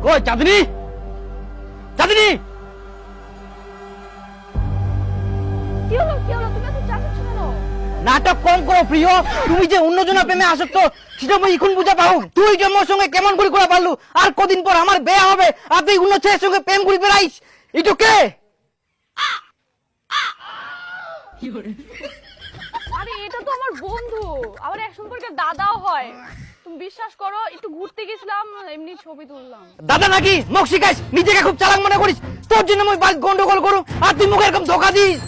কই চাঁদনি, চাঁদনি। কি হলো কি হলো, তুমি এত চাচাচ্ছ কেন? নাটক কম করো প্রিয়, তুমি যে অন্যজনের প্রেমে আসক্ত সেটা আমি এখন বুঝা পাও। তুই যে মোর সঙ্গে কেমন করে করা পারলু, আর কদিন পর আমার বিয়ে হবে আর তুই অন্য ছেলের সঙ্গে প্রেম করে বেড়াইস, এটা কে? আরে এটা তো আমার বন্ধু, আমার এক সম্পর্কের দাদাও হয়। তুমি বিশ্বাস করো, একটু ঘুরতে গেছিলাম, এমনি ছবি তুললাম। দাদা নাকি মুখ শিখাইস, নিজেকে খুব চালাক মনে করিস। তোর জন্য আমি বাড়ি গন্ডগোল করু আর তুই মুখে এরকম ধোকা দিস।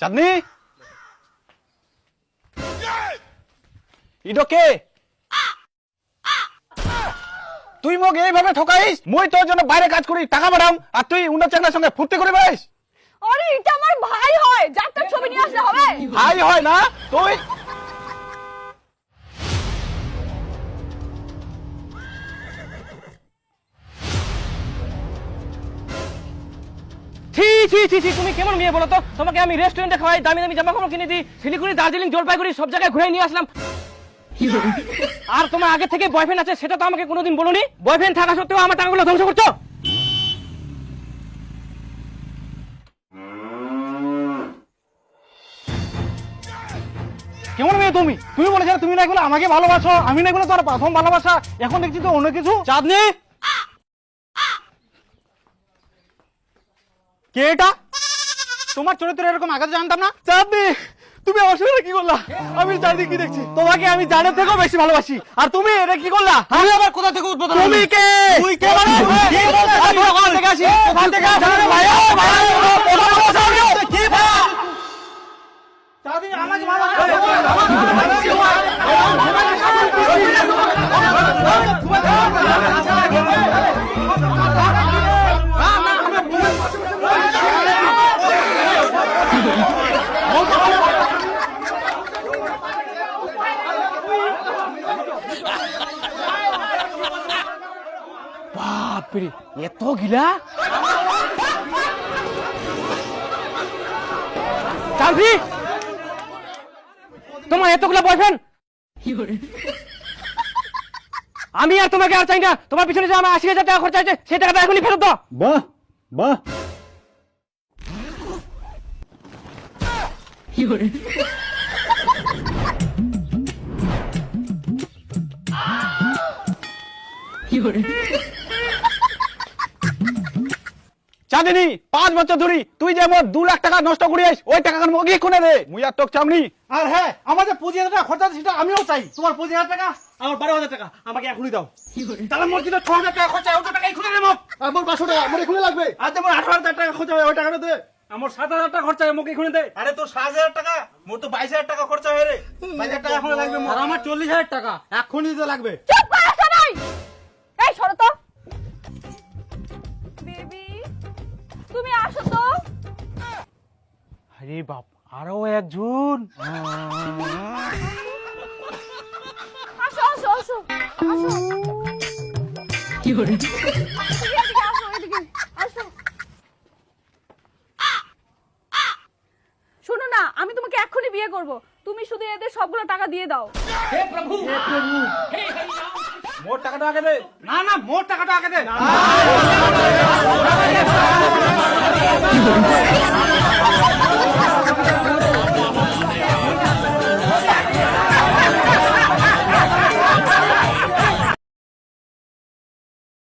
চাঁদনি, ইডো কে? তুই মোক এইভাবে ঠকাইস? মই তোর জন্য বাইরে কাজ করি, টাকা পাঠাম, আর তুই অন্য চাকরির সঙ্গে ফুর্তি করে বেড়াইস? আরে এটা আমার ভাই হয়, যার তার ছবি নিয়ে আসলে হবে? ভাই হয় না তুই? ছি ছি ছি ছি, তুমি কেমন মেয়ে বলো তো? তোমাকে আমি রেস্টুরেন্টে খাওয়াই, দামি দামি জামা কাপড় কিনে দিই, শিলিগুড়ি, দার্জিলিং, জলপাইগুড়ি সব জায়গায় ঘুরে নিয়ে আসলাম। আর তোমার আগে থেকে বয়ফ্রেন্ড আছে সেটা তো আমাকে কোনোদিন বলোনি। বয়ফ্রেন্ড থাকা সত্ত্বেও আমার টাকাগুলো ধ্বংস করছো। কেমন মেয়ে তুমি? তুমি বলেছিলে তুমি না এগুলো আমাকে ভালোবাসো, আমি না এগুলো তোর প্রথম ভালোবাসা, এখন দেখছি তো অন্য কিছু। চাঁদনি, কে এটা? তোমার চরিত্র এরকম আগে জানতাম না। চাঁদনি, তুমি আমার সাথে কি করলা? আমি চাঁদনি কি দেখছি, তোমাকে আমি জানের থেকেও বেশি ভালোবাসি, আর তুমি এটা কি করলা? তুমি আবার কোথা থেকে উদ্বোধন? তুমি কে? তুই কে মানে? কি বলছিস? আমি ওখান থেকে আসি, ওখান থেকে আসি ভাই। ভাই কথা বলছো কি ভাই? চাঁদনি আমাকে বাপরে, এত গিলা? চাঁদনি, তোমার এতগুলা বয়ফ্রেন্ড? আমি আর তোমাকে আর চাই না। তোমার পিছনে যে আমার 80,000 টাকা খরচা হয়েছে সেই টাকাটা এখনই ফেরত দাও। বাহ বাহ। চাঁদিনী, 5 বছর ধরে তুই যে মোট 2 লাখ টাকা নষ্ট করিস, ওই টাকা মগি কোনে দে, মুই আর তোক চামনি। আর হ্যাঁ, আমার যে 25,000 টাকা খরচা সেটা আমিও চাই। তোমার 25,000 টাকা, আমার 12,000 টাকা আমাকে এখনই দাও। তাহলে মোর কিন্তু 6,000 টাকা খরচা, ওই টাকা এখনই দে মোক। আর মোর 500 টাকা আমার এখনই লাগবে। আর তোমার 18,000 টাকা খরচা হয়, ওই টাকাটা দে। আমার 7,000 টাকা খরচা হয়, মোক এখনই দে। আরে তোর 7,000 টাকা, মোর তো 22,000 টাকা খরচা হয় রে। 22,000 টাকা এখনই লাগবে মোর। আর আমার 40,000 টাকা এখনই তো লাগবে। চুপ করো সবাই। এই সরো তো। বেবি, তুমি আসো তো। আরে বাপ, আরো একজন। আসো আসো আসো আসো। কি হলো? এদিকে আসো, এদিকে আসো। শোনো না, আমি তোমাকে এক্ষুনি বিয়ে করব, তুমি শুধু এদের সবগুলো টাকা দিয়ে দাও। হে প্রভু, হে প্রভু, হে হরি রাম। মোট টাকাটা আগে দে। না না, মোর টাকাটা আগে দে।